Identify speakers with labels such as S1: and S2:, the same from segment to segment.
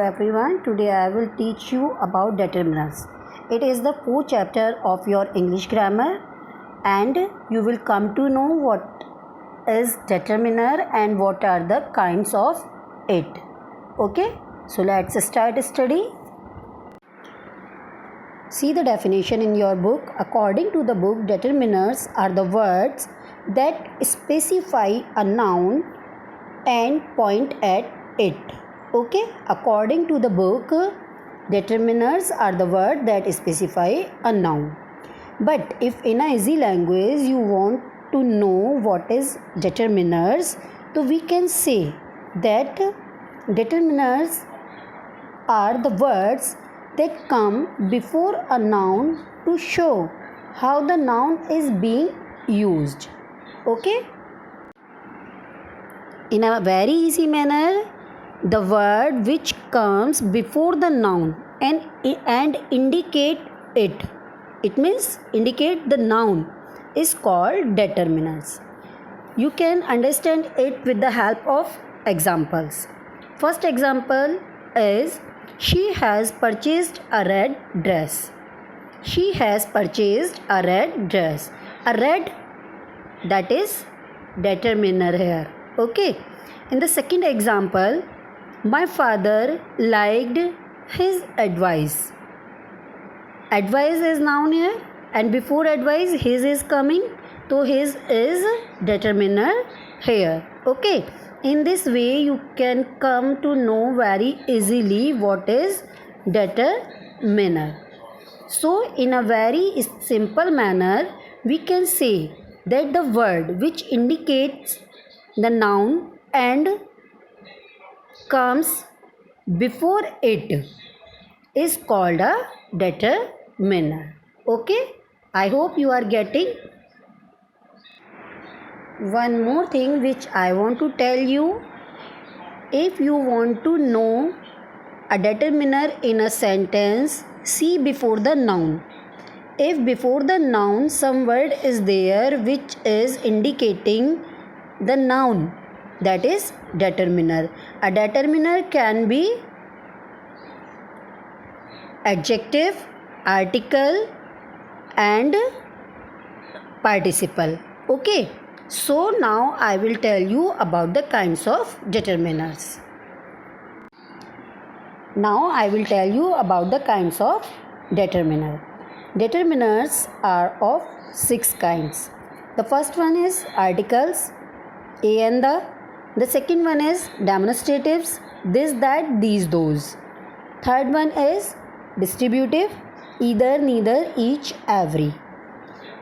S1: everyone. Today I will teach you about determiners. It is the fourth chapter of your English grammar and you will come to know what is determiner and what are the kinds of it. Okay, so let's start study. See the definition in your book. According to the book, determiners are the words that specify a noun and point at it. Okay, according to the book, determiners are the word that specify a noun. But if in a easy language you want to know what is determiners, so we can say that determiners are the words that come before a noun to show how the noun is being used. Okay, in a very easy manner, the word which comes before the noun and indicate it means indicate the noun is called determiners. You can understand it with the help of examples. First example is she has purchased a red dress. She has purchased a red dress. A red, that is determiner here. Okay. In the second example, my father liked his advice. Advice is noun here and before advice his is coming. So his is determiner here. Okay. In this way you can come to know very easily what is determiner. So in a very simple manner we can say that the word which indicates the noun and comes before it is called a determiner. Okay, I hope you are getting. One more thing which I want to tell you, if you want to know a determiner in a sentence, see before the noun. If before the noun some word is there which is indicating the noun, that is determiner. A determiner can be adjective, article and participle. Okay, so now I will tell you about the kinds of determiners. Now I will tell you about the kinds of determiner. Determiners are of 6 kinds. The first one is articles, a and the second one is demonstratives, this, that, these, those. Third one is distributive, either, neither, each, every.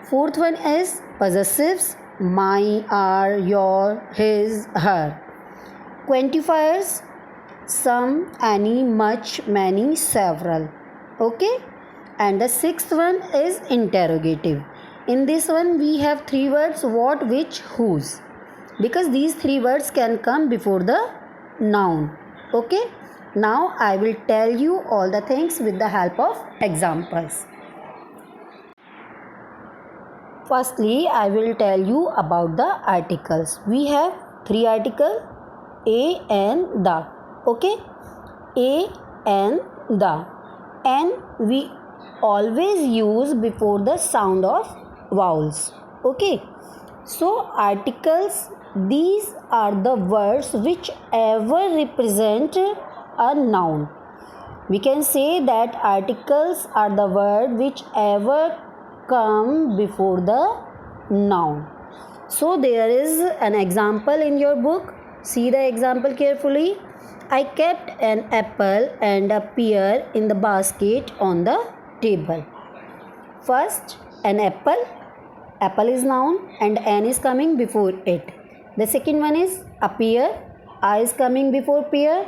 S1: Fourth one is possessives, my, our, your, his, her. Quantifiers, some, any, much, many, several. Okay, and the sixth one is interrogative. In this one we have 3 words, what, which, whose, because these 3 words can come before the noun. Okay, now I will tell you all the things with the help of examples. Firstly, I will tell you about the articles. We have 3 articles, a and the. Okay, a and the, and we always use before the sound of vowels. Okay, so articles, these are the words which ever represent a noun. We can say that articles are the word which ever come before the noun. So there is an example in your book. See the example carefully. I kept an apple and a pear in the basket on the table. First, an apple. Apple is noun and an is coming before it. The second one is a pear. A is coming before pear.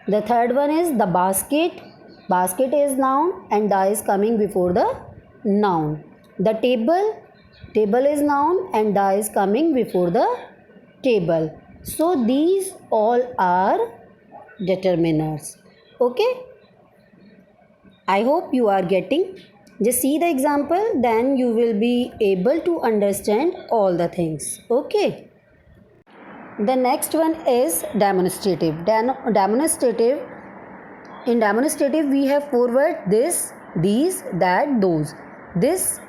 S1: The third one is the basket. Basket is noun and da is coming before the noun. The table. Table is noun and da is coming before the table. So these all are determiners. Okay, I hope you are getting. Just see the example, then you will be able to understand all the things. Okay, the next one is demonstrative. Demonstrative In demonstrative we have 4 words: this, these, that, those. This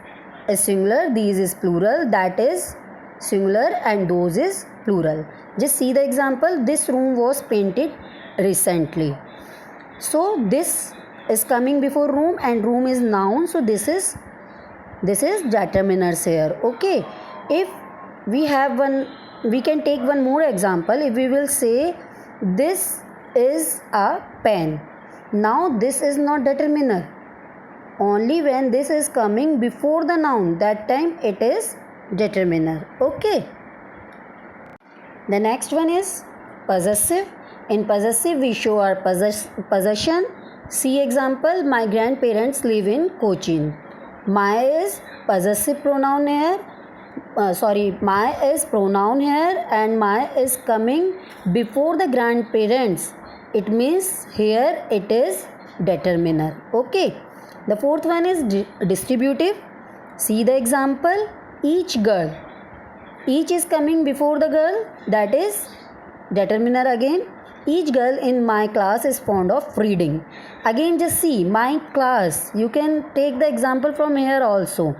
S1: is singular, these is plural, that is singular, and those is plural. Just see the example. This room was painted recently. So this is coming before room, and room is noun, so this is determiners here. Okay, if we have one, we can take one more example. If we will say this is a pen, now this is not determiner. Only when this is coming before the noun, that time it is determiner. Okay, the next one is possessive. In possessive we show our possession. See example, my grandparents live in Cochin. My is possessive pronoun here. My is pronoun here, and my is coming before the grandparents. It means here it is determiner. Okay. The fourth one is distributive. See the example, each girl. Each is coming before the girl, that is determiner again. Each girl in my class is fond of reading. Again just see, my class. You can take the example from here also.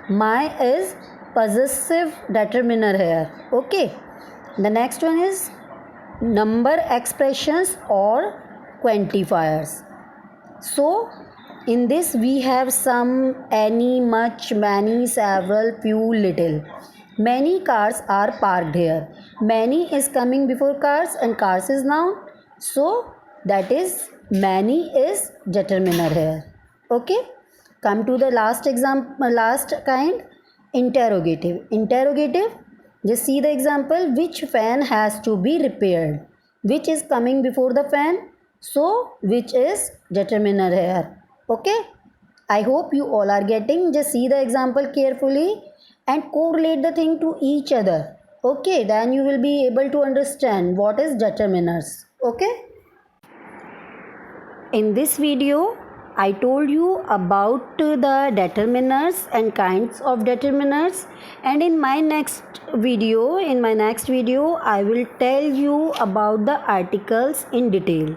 S1: My is possessive determiner here. Okay. The next one is number expressions or quantifiers. So in this we have some, any, much, many, several, few, little. Many cars are parked here. Many is coming before cars, and cars is noun. So that is many is determiner here. Okay. Come to the last example, last kind, interrogative. Interrogative, just see the example, which fan has to be repaired. Which is coming before the fan, so which is determiner here. Okay. I hope you all are getting. Just see the example carefully and correlate the thing to each other. Okay, then you will be able to understand what is determiners. Okay. In this video I told you about the determiners and kinds of determiners, and in my next video I will tell you about the articles in detail.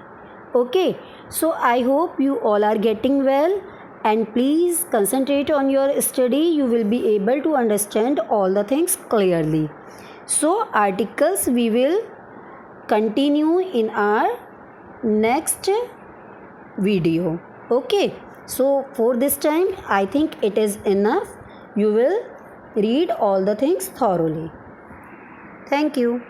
S1: Okay, so I hope you all are getting well, and please concentrate on your study. You will be able to understand all the things clearly. So articles we will continue in our next video. Okay, so for this time I think it is enough. You will read all the things thoroughly. Thank you.